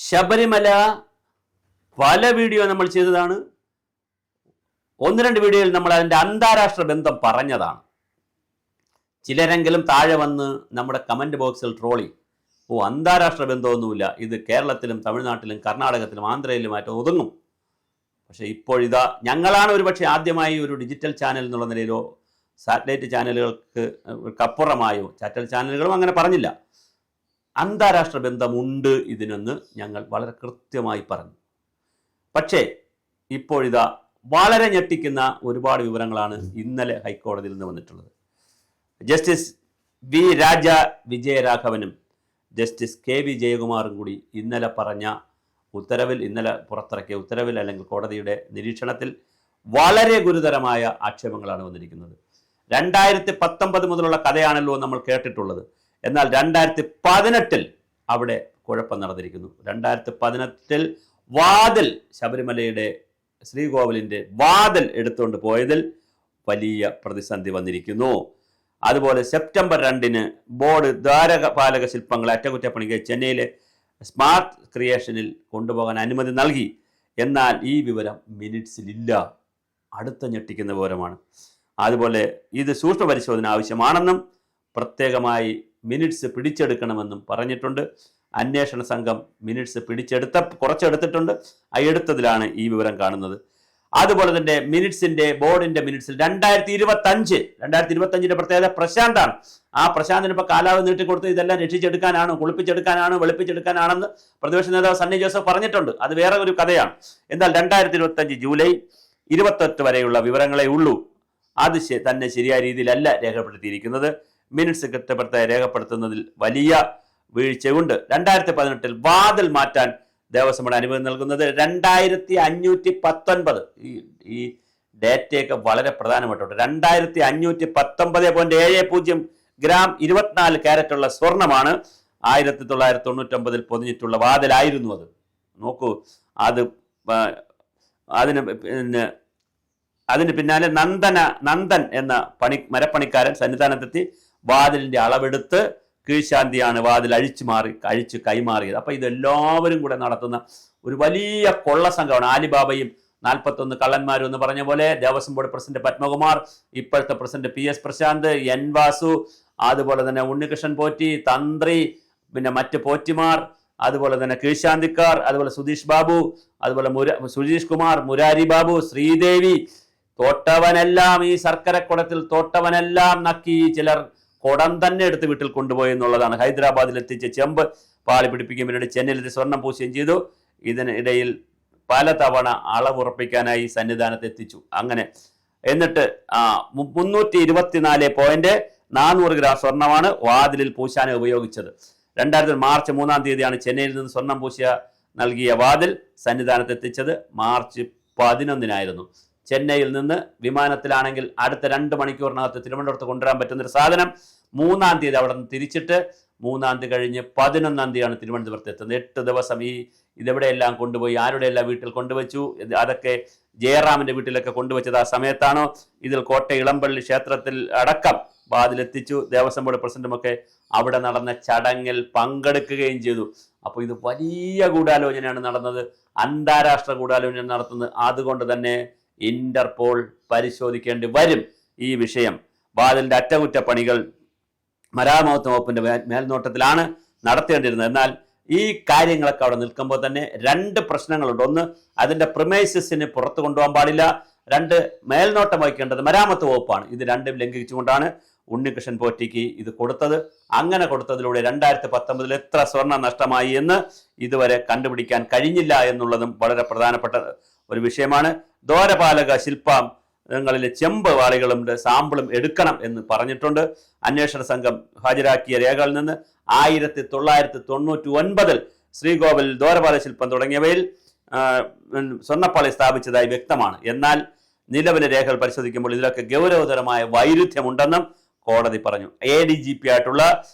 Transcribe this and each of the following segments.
ശബരിമല പല വീഡിയോ നമ്മൾ ചെയ്തതാണ്. ഒന്ന് രണ്ട് വീഡിയോയിൽ നമ്മൾ അതിൻ്റെ അന്താരാഷ്ട്ര ബന്ധം പറഞ്ഞതാണ്. ചിലരെങ്കിലും താഴെ വന്ന് നമ്മുടെ കമൻറ്റ് ബോക്സിൽ ട്രോളി, അന്താരാഷ്ട്ര ബന്ധമൊന്നുമില്ല, ഇത് കേരളത്തിലും തമിഴ്നാട്ടിലും കർണാടകത്തിലും ആന്ധ്രയിലുമായിട്ട് ഒതുങ്ങും. പക്ഷേ ഇപ്പോഴിതാ ഞങ്ങളാണ് ഒരുപക്ഷെ ആദ്യമായി ഒരു ഡിജിറ്റൽ ചാനൽ എന്നുള്ള നിലയിലോ സാറ്റലൈറ്റ് ചാനലുകൾക്കപ്പുറമായോ, സാറ്റലൈറ്റ് ചാനലുകളും അങ്ങനെ പറഞ്ഞില്ല, അന്താരാഷ്ട്ര ബന്ധമുണ്ട് ഇതിനെന്ന് ഞങ്ങൾ വളരെ കൃത്യമായി പറഞ്ഞു. പക്ഷേ ഇപ്പോഴിതാ വളരെ ഞെട്ടിക്കുന്ന ഒരുപാട് വിവരങ്ങളാണ് ഇന്നലെ ഹൈക്കോടതിയിൽ നിന്ന് വന്നിട്ടുള്ളത്. ജസ്റ്റിസ് വി രാജ വിജയരാഘവനും ജസ്റ്റിസ് കെ വി ജയകുമാറും കൂടി ഇന്നലെ പറഞ്ഞ ഉത്തരവിൽ, ഇന്നലെ പുറത്തിറക്കിയ ഉത്തരവിൽ അല്ലെങ്കിൽ കോടതിയുടെ നിരീക്ഷണത്തിൽ വളരെ ഗുരുതരമായ ആക്ഷേപങ്ങളാണ് വന്നിരിക്കുന്നത്. 2019 മുതലുള്ള കഥയാണല്ലോ നമ്മൾ കേട്ടിട്ടുള്ളത്. എന്നാൽ 2018 അവിടെ കുഴപ്പം നടന്നിരിക്കുന്നു. 2018 വാതിൽ, ശബരിമലയുടെ ശ്രീകോവിലിൻ്റെ വാതിൽ എടുത്തുകൊണ്ട് പോയതിൽ വലിയ പ്രതിസന്ധി വന്നിരിക്കുന്നു. അതുപോലെ സെപ്റ്റംബർ 2 ബോർഡ് ദ്വാരപാലക ശില്പങ്ങൾ അറ്റകുറ്റപ്പണിക്ക് ചെന്നൈയിലെ സ്മാർട്ട് ക്രിയേഷനിൽ കൊണ്ടുപോകാൻ അനുമതി നൽകി. എന്നാൽ ഈ വിവരം മിനിറ്റ്സിലില്ല. അടുത്ത ഞെട്ടിക്കുന്ന വിവരമാണ്. അതുപോലെ ഇത് സൂക്ഷ്മ പരിശോധന ആവശ്യമാണെന്നും പ്രത്യേകമായി മിനിറ്റ്സ് പിടിച്ചെടുക്കണമെന്നും പറഞ്ഞിട്ടുണ്ട്. അന്വേഷണ സംഘം മിനിറ്റ്സ് കുറച്ചെടുത്തിട്ടുണ്ട്. ആ എടുത്തതിലാണ് ഈ വിവരം കാണുന്നത്. അതുപോലെ തന്നെ ബോർഡിന്റെ മിനിറ്റ്സിൽ 2025 പ്രത്യേകത പ്രശാന്താണ്. ആ പ്രശാന്തിന് ഇപ്പോൾ കാലാവധി നീട്ടിക്കൊടുത്ത് ഇതെല്ലാം രക്ഷിച്ചെടുക്കാനാണ്, കുളിപ്പിച്ചെടുക്കാനാണ്, വെളുപ്പിച്ചെടുക്കാനാണെന്ന് പ്രതിപക്ഷ നേതാവ് സണ്ണി ജോസഫ് പറഞ്ഞിട്ടുണ്ട്. അത് വേറെ ഒരു കഥയാണ്. എന്നാൽ 2025 ജൂലൈ 28 വരെയുള്ള വിവരങ്ങളെ ഉള്ളൂ. അത് തന്നെ ശരിയായ രീതിയിലല്ല രേഖപ്പെടുത്തിയിരിക്കുന്നത്. മിനിറ്റ്സ് കൃത്യപ്പെടുത്തി രേഖപ്പെടുത്തുന്നതിൽ വലിയ വീഴ്ചയുണ്ട്. 2018 വാതിൽ മാറ്റാൻ ദേവസ്വം ബോർഡ് അനുമതി നൽകുന്നത് 2519. ഈ ഡേറ്റയൊക്കെ വളരെ പ്രധാനപ്പെട്ടുണ്ട്. 2519.70 ഗ്രാം 24 ക്യാരറ്റുള്ള സ്വർണമാണ് 1999 പൊതിഞ്ഞിട്ടുള്ള വാതിലായിരുന്നു അത്. നോക്കൂ, അതിന് പിന്നാലെ നന്ദൻ എന്ന മരപ്പണിക്കാരൻ സന്നിധാനത്തെത്തി വാതിലിന്റെ അളവെടുത്ത് കീഴ്ശാന്തിയാണ് വാതിൽ അഴിച്ച് കൈമാറിയത്. അപ്പൊ ഇതെല്ലാവരും കൂടെ നടത്തുന്ന ഒരു വലിയ കൊള്ള സംഘമാണ്. ആലിബാബയും 41 കള്ളന്മാരും എന്ന് പറഞ്ഞ പോലെ ദേവസ്വം ബോർഡ് പ്രസിഡന്റ് പത്മകുമാർ, ഇപ്പോഴത്തെ president PS Prashanth, N Vasu, അതുപോലെ തന്നെ ഉണ്ണികൃഷ്ണൻ പോറ്റി, തന്ത്രി, പിന്നെ മറ്റ് പോറ്റിമാർ, അതുപോലെ തന്നെ കീഴ്ശാന്തിക്കാർ, അതുപോലെ സുധീഷ് ബാബു, അതുപോലെ സുധീഷ് കുമാർ, മുരാരി ബാബു, ശ്രീദേവി, തോട്ടവനെല്ലാം ഈ ശർക്കരക്കുടത്തിൽ തോട്ടവനെല്ലാം നക്കി ചിലർ കുടം തന്നെ എടുത്ത് വീട്ടിൽ കൊണ്ടുപോയി എന്നുള്ളതാണ്. ഹൈദരാബാദിൽ എത്തിച്ച് ചെമ്പ് പാളി പിടിപ്പിക്കും, പിന്നീട് ചെന്നൈയിൽ സ്വർണം പൂശുകയും ചെയ്തു. ഇതിനിടയിൽ പലതവണ അളവുറപ്പിക്കാനായി സന്നിധാനത്ത് എത്തിച്ചു. അങ്ങനെ എന്നിട്ട് 324.400 ഗ്രാം സ്വർണമാണ് വാതിലിൽ പൂശാൻ ഉപയോഗിച്ചത്. 2000 മാർച്ച് 3 ചെന്നൈയിൽ നിന്ന് സ്വർണം നൽകിയ വാതിൽ സന്നിധാനത്ത് എത്തിച്ചത് മാർച്ച് 11 ചെന്നൈയിൽ നിന്ന് വിമാനത്തിലാണെങ്കിൽ അടുത്ത 2 മണിക്കൂറിനകത്ത് തിരുവനന്തപുരത്ത് കൊണ്ടുവരാൻ പറ്റുന്നൊരു സാധനം 3 അവിടെ നിന്ന് തിരിച്ചിട്ട് 3 കഴിഞ്ഞ് 11 തിരുവനന്തപുരത്ത് എത്തുന്നത്. 8 ദിവസം ഇതെവിടെയെല്ലാം കൊണ്ടുപോയി, ആരുടെയെല്ലാം വീട്ടിൽ കൊണ്ടുവച്ചു, അതൊക്കെ ജയറാമിന്റെ വീട്ടിലൊക്കെ കൊണ്ടുവച്ചത് ആ സമയത്താണോ? ഇതിൽ കോട്ട ഇളമ്പള്ളി ക്ഷേത്രത്തിൽ അടക്കം വാതിലെത്തിച്ചു. ദേവസ്വം ബോർഡ് പ്രസിഡന്റുമൊക്കെ അവിടെ നടന്ന ചടങ്ങിൽ പങ്കെടുക്കുകയും ചെയ്തു. അപ്പോൾ ഇത് വലിയ ഗൂഢാലോചനയാണ് നടന്നത്, അന്താരാഷ്ട്ര ഗൂഢാലോചന നടത്തുന്നത്. അതുകൊണ്ട് തന്നെ ഇന്റർപോൾ പരിശോധിക്കേണ്ടി വരും ഈ വിഷയം. വാതിലിന്റെ അറ്റകുറ്റപ്പണികൾ മരാമത്ത് വകുപ്പിന്റെ മേൽനോട്ടത്തിലാണ് നടത്തേണ്ടിയിരുന്നത്. എന്നാൽ ഈ കാര്യങ്ങളൊക്കെ അവിടെ നിൽക്കുമ്പോൾ തന്നെ 2 പ്രശ്നങ്ങളുണ്ട്. ഒന്ന്, അതിന്റെ പ്രിമൈസസിന് പുറത്തു കൊണ്ടുപോകാൻ പാടില്ല. 2, മേൽനോട്ടം വഹിക്കേണ്ടത് മരാമത്ത് വകുപ്പാണ്. ഇത് 2 ലംഘിച്ചുകൊണ്ടാണ് ഉണ്ണികൃഷ്ണൻ പോറ്റിക്ക് ഇത് കൊടുത്തത്. അങ്ങനെ കൊടുത്തതിലൂടെ 2019 എത്ര സ്വർണം നഷ്ടമായി എന്ന് ഇതുവരെ കണ്ടുപിടിക്കാൻ കഴിഞ്ഞില്ല എന്നുള്ളതും വളരെ പ്രധാനപ്പെട്ട ഒരു വിഷയമാണ്. ദ്വാരപാലക ശില്പങ്ങളിലെ ചെമ്പ് വാളികളും സാമ്പിളും എടുക്കണം എന്ന് പറഞ്ഞിട്ടുണ്ട്. അന്വേഷണ സംഘം ഹാജരാക്കിയ രേഖകളിൽ നിന്ന് 1999 ശ്രീകോവിൽ ദ്വാരപാലക ശില്പം തുടങ്ങിയവയിൽ സ്വർണ്ണപ്പാളി സ്ഥാപിച്ചതായി വ്യക്തമാണ്. എന്നാൽ നിലവിലെ രേഖകൾ പരിശോധിക്കുമ്പോൾ ഇതിലൊക്കെ ഗൗരവതരമായ വൈരുദ്ധ്യമുണ്ടെന്നും കോടതി പറഞ്ഞു. ADGP ആയിട്ടുള്ള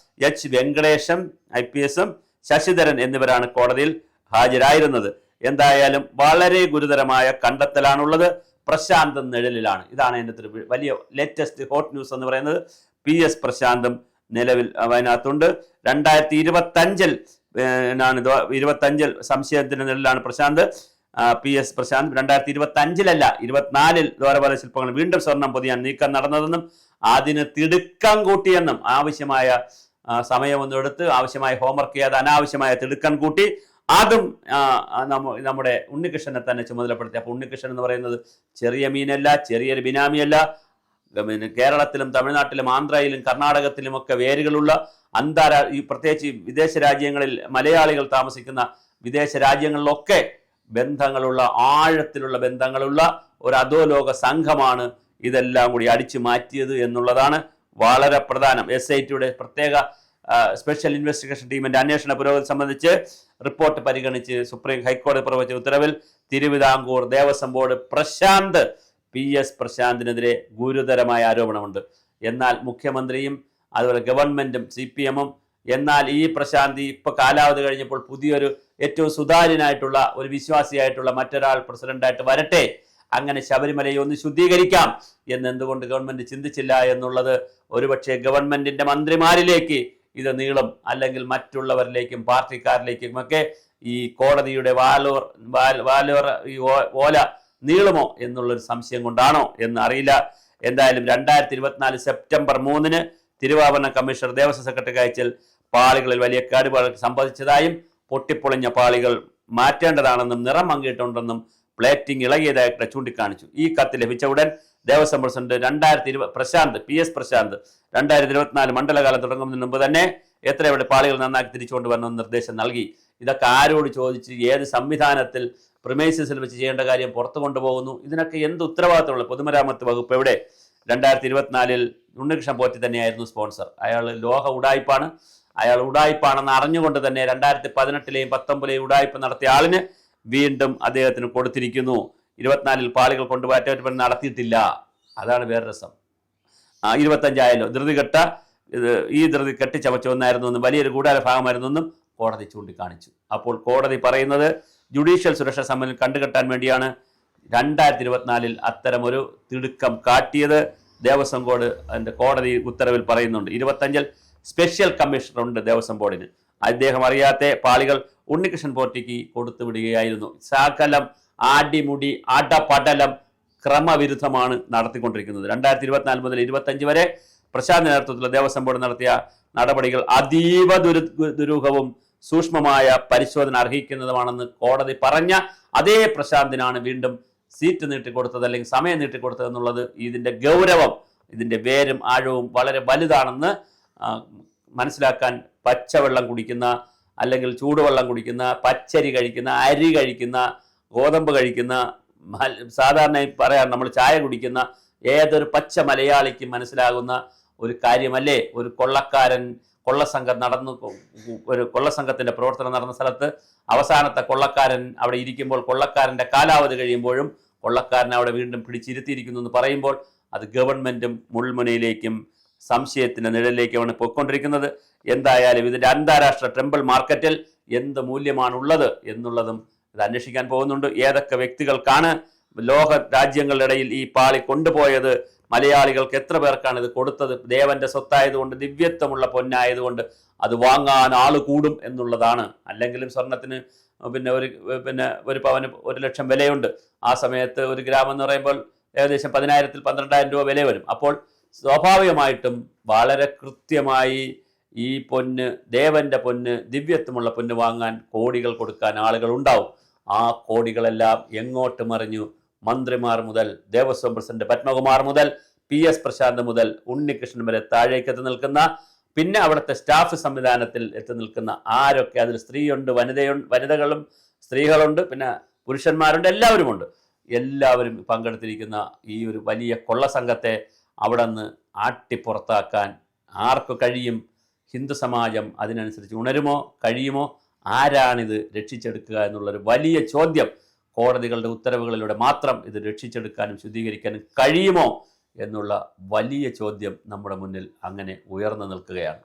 H വെങ്കടേശം IPS ശശിധരൻ എന്നിവരാണ് കോടതിയിൽ ഹാജരായിരുന്നത്. എന്തായാലും വളരെ ഗുരുതരമായ കണ്ടെത്തലാണുള്ളത്. പ്രശാന്ത് നിഴലിലാണ്. ഇതാണ് അതിൻ്റെ വലിയ ലേറ്റസ്റ്റ് ഹോട്ട് ന്യൂസ് എന്ന് പറയുന്നത്. PS പ്രശാന്തും നിലവിൽ അതിനകത്തുണ്ട്. 2025 25 സംശയത്തിന്റെ നിഴലിലാണ് പ്രശാന്ത് PS പ്രശാന്ത് 2025 24 ദ്വാരപാല ശില്പങ്ങൾ വീണ്ടും സ്വർണം പൊതിയാൻ നീക്കം നടന്നതെന്നും അതിന് തിടുക്കം കൂട്ടിയെന്നും ആവശ്യമായ സമയമൊന്നും എടുത്ത് ആവശ്യമായ ഹോംവർക്ക് ചെയ്യാതെ അനാവശ്യമായ തിടുക്കം കൂട്ടി അതും നമ്മുടെ ഉണ്ണികൃഷ്ണനെ തന്നെ ചുമതലപ്പെടുത്തി. അപ്പോൾ ഉണ്ണികൃഷ്ണൻ എന്ന് പറയുന്നത് ചെറിയ മീനല്ല, ചെറിയൊരു ബിനാമിയല്ല. കേരളത്തിലും തമിഴ്നാട്ടിലും ആന്ധ്രയിലും കർണാടകത്തിലുമൊക്കെ വേരുകളുള്ള പ്രത്യേകിച്ച് വിദേശ രാജ്യങ്ങളിൽ മലയാളികൾ താമസിക്കുന്ന വിദേശ രാജ്യങ്ങളിലൊക്കെ ബന്ധങ്ങളുള്ള ആഴത്തിലുള്ള ബന്ധങ്ങളുള്ള ഒരു അധോലോക സംഘമാണ് ഇതെല്ലാം കൂടി അടിച്ചു മാറ്റിയത് എന്നുള്ളതാണ് വളരെ പ്രധാനം. SITയുടെ പ്രത്യേക സ്പെഷ്യൽ ഇൻവെസ്റ്റിഗേഷൻ ടീമിന്റെ അന്വേഷണ പുരോഗതി സംബന്ധിച്ച് റിപ്പോർട്ട് പരിഗണിച്ച് ഹൈക്കോടതി പുറപ്പെടുവിച്ച ഉത്തരവിൽ തിരുവിതാംകൂർ ദേവസ്വം ബോർഡ് PS പ്രശാന്തിനെതിരെ ഗുരുതരമായ ആരോപണമുണ്ട്. എന്നാൽ മുഖ്യമന്ത്രിയും അതുപോലെ ഗവൺമെന്റും CPM-ഉം എന്നാൽ ഈ പ്രശാന്തി ഇപ്പൊ കാലാവധി കഴിഞ്ഞപ്പോൾ പുതിയൊരു ഏറ്റവും സുതാര്യനായിട്ടുള്ള ഒരു വിശ്വാസിയായിട്ടുള്ള മറ്റൊരാൾ പ്രസിഡന്റായിട്ട് വരട്ടെ, അങ്ങനെ ശബരിമലയെ ഒന്ന് ശുദ്ധീകരിക്കാം എന്തുകൊണ്ട് ഗവൺമെന്റ് ചിന്തിച്ചില്ല എന്നുള്ളത് ഒരുപക്ഷെ ഗവൺമെന്റിന്റെ മന്ത്രിമാരിലേക്ക് ഇത് നീളും, അല്ലെങ്കിൽ മറ്റുള്ളവരിലേക്കും പാർട്ടിക്കാരിലേക്കും ഒക്കെ ഈ കോടതിയുടെ ഓല നീളുമോ എന്നുള്ളൊരു സംശയം കൊണ്ടാണോ എന്ന് അറിയില്ല. എന്തായാലും 2024 സെപ്റ്റംബർ 3 തിരുവാഭരണ കമ്മീഷണർ ദേവസ്വം സെക്രട്ടറിക്ക് അയച്ചാൽ പാളികളിൽ വലിയ കേടുപാടുകൾ സംഭവിച്ചതായും പൊട്ടിപ്പൊളിഞ്ഞ പാളികൾ മാറ്റേണ്ടതാണെന്നും നിറം മങ്ങിയിട്ടുണ്ടെന്നും പ്ലേറ്റിംഗ് ഇളകിയതായിട്ട് ചൂണ്ടിക്കാണിച്ചു. ഈ കത്ത് ലഭിച്ച ഉടൻ ദേവസ്വം പ്രസിഡന്റ് PS പ്രശാന്ത് 2024 മണ്ഡലകാലം തുടങ്ങുന്നതിന് മുമ്പ് തന്നെ എവിടെ പാളികൾ നന്നാക്കി തിരിച്ചുകൊണ്ടുവരണമെന്ന് നിർദ്ദേശം നൽകി. ഇതൊക്കെ ആരോട് ചോദിച്ച് ഏത് സംവിധാനത്തിൽ പ്രിമൈസസിൽ വെച്ച് ചെയ്യേണ്ട കാര്യം പുറത്തു കൊണ്ടുപോകുന്നു? ഇതിനൊക്കെ എന്ത് ഉത്തരവാദിത്തമുള്ള പൊതുമരാമത്ത് വകുപ്പ് എവിടെ? 2024 ഉണ്ണികൃഷ്ണൻ പോറ്റി തന്നെയായിരുന്നു സ്പോൺസർ. അയാൾ ലോക ഉടായ്പാണ്. അയാൾ ഉടായ്പാണെന്ന് അറിഞ്ഞുകൊണ്ട് തന്നെ 2018-ലെയും 19-ലെയും ഉടായ്പ നടത്തിയ ആളിന് വീണ്ടും അദ്ദേഹത്തിന് കൊടുത്തിരിക്കുന്നു. 24 പാളികൾ കൊണ്ടുപോയി നടത്തിയിട്ടില്ല. അതാണ് വേറെ രസം. 25 ആയല്ലോ. ധൃതി കെട്ടിച്ചമച്ച ഒന്നായിരുന്നു എന്നും വലിയൊരു ഗൂഢാല ഭാഗമായിരുന്നു എന്നും കോടതി ചൂണ്ടിക്കാണിച്ചു. അപ്പോൾ കോടതി പറയുന്നത് ജുഡീഷ്യൽ സുരക്ഷാ സംബന്ധം കണ്ടുകെട്ടാൻ വേണ്ടിയാണ് 2024 അത്തരമൊരു തിടുക്കം കാട്ടിയത്. ദേവസ്വം ബോർഡ് അതിൻ്റെ കോടതി ഉത്തരവിൽ പറയുന്നുണ്ട്. 25 സ്പെഷ്യൽ കമ്മീഷണർ ഉണ്ട് ദേവസ്വം ബോർഡിന്. അദ്ദേഹം അറിയാത്ത പാളികൾ ഉണ്ണികൃഷ്ണൻ പോറ്റിക്ക് കൊടുത്തു വിടുകയായിരുന്നു. സകലം ആടിമുടി അടപടലം ക്രമവിരുദ്ധമാണ് നടത്തിക്കൊണ്ടിരിക്കുന്നത്. 2024 മുതൽ 25 വരെ പ്രശാന്ത് നേതൃത്വത്തിലുള്ള ദേവസ്വം ബോർഡ് നടത്തിയ നടപടികൾ അതീവ ദുരൂഹവും സൂക്ഷ്മമായ പരിശോധന അർഹിക്കുന്നതുമാണെന്ന് കോടതി പറഞ്ഞ അതേ പ്രശാന്തിനാണ് വീണ്ടും സീറ്റ് നീട്ടിക്കൊടുത്തത് അല്ലെങ്കിൽ സമയം നീട്ടിക്കൊടുത്തത് എന്നുള്ളത് ഇതിൻ്റെ ഗൗരവം, ഇതിൻ്റെ വേരും ആഴവും വളരെ വലുതാണെന്ന് മനസ്സിലാക്കാൻ പച്ചവെള്ളം കുടിക്കുന്ന അല്ലെങ്കിൽ ചൂടുവെള്ളം കുടിക്കുന്ന, പച്ചരി കഴിക്കുന്ന, അരി കഴിക്കുന്ന, ഗോതമ്പ് കഴിക്കുന്ന, സാധാരണയായി പറയാൻ നമ്മൾ ചായ കുടിക്കുന്ന ഏതൊരു പച്ച മലയാളിക്കും മനസ്സിലാകുന്ന ഒരു കാര്യമല്ലേ ഒരു കൊള്ളസംഘത്തിൻ്റെ പ്രവർത്തനം നടന്ന സ്ഥലത്ത് അവസാനത്തെ കൊള്ളക്കാരൻ അവിടെ ഇരിക്കുമ്പോൾ കൊള്ളക്കാരൻ്റെ കാലാവധി കഴിയുമ്പോഴും കൊള്ളക്കാരൻ അവിടെ വീണ്ടും പിടിച്ചിരുത്തിയിരിക്കുന്നു എന്ന് പറയുമ്പോൾ അത് ഗവൺമെൻറ്റും മുൾമുനയിലേക്കും സംശയത്തിൻ്റെ നിഴലിലേക്കുമാണ് പോയിക്കൊണ്ടിരിക്കുന്നത്. എന്തായാലും ഇതിൻ്റെ അന്താരാഷ്ട്ര ടെമ്പിൾ മാർക്കറ്റിൽ എന്ത് മൂല്യമാണുള്ളത് എന്നുള്ളതും ഇത് അന്വേഷിക്കാൻ പോകുന്നുണ്ട്. ഏതൊക്കെ വ്യക്തികൾക്കാണ് ലോക രാജ്യങ്ങളുടെ ഇടയിൽ ഈ പാളി കൊണ്ടുപോയത്, മലയാളികൾക്ക് എത്ര പേർക്കാണ് ഇത് കൊടുത്തത്, ദേവന്റെ സ്വത്തായതുകൊണ്ട് ദിവ്യത്വമുള്ള പൊന്നായതുകൊണ്ട് അത് വാങ്ങാൻ ആള് കൂടും എന്നുള്ളതാണ്. അല്ലെങ്കിലും സ്വർണത്തിന് ഒരു പവന് 1 ലക്ഷം വിലയുണ്ട്. ആ സമയത്ത് 1 ഗ്രാം എന്ന് പറയുമ്പോൾ ഏകദേശം 10,000-12,000 രൂപ വില വരും. അപ്പോൾ സ്വാഭാവികമായിട്ടും വളരെ കൃത്യമായി ഈ പൊന്ന്, ദേവന്റെ പൊന്ന്, ദിവ്യത്വമുള്ള പൊന്ന് വാങ്ങാൻ കോടികൾ കൊടുക്കാൻ ആളുകൾ ഉണ്ടാവും. ആ കോടികളെല്ലാം എങ്ങോട്ട് മറിഞ്ഞു? മന്ത്രിമാർ മുതൽ ദേവസ്വം പ്രസിഡന്റ് പത്മകുമാർ മുതൽ PS പ്രശാന്ത് മുതൽ ഉണ്ണികൃഷ്ണൻ വരെ താഴേക്ക് എത്തി നിൽക്കുന്ന, പിന്നെ അവിടുത്തെ സ്റ്റാഫ് സംവിധാനത്തിൽ എത്തി നിൽക്കുന്ന ആരൊക്കെ, അതിൽ സ്ത്രീയുണ്ട്, വനിതകളും സ്ത്രീകളുണ്ട്, പിന്നെ പുരുഷന്മാരുണ്ട്, എല്ലാവരുമുണ്ട്. എല്ലാവരും പങ്കെടുത്തിരിക്കുന്ന ഈ ഒരു വലിയ കൊള്ളസംഘത്തെ അവിടെ നിന്ന് ആട്ടിപ്പുറത്താക്കാൻ ആർക്ക് കഴിയും? ഹിന്ദു സമാജം അതിനനുസരിച്ച് ഉണരുമോ? കഴിയുമോ? ആരാണിത് രക്ഷിച്ചെടുക്കുക എന്നുള്ളൊരു വലിയ ചോദ്യം. കോടതികളുടെ ഉത്തരവുകളിലൂടെ മാത്രം ഇത് രക്ഷിച്ചെടുക്കാനും ശുദ്ധീകരിക്കാനും കഴിയുമോ എന്നുള്ള വലിയ ചോദ്യം നമ്മുടെ മുന്നിൽ അങ്ങനെ ഉയർന്നു നിൽക്കുകയാണ്.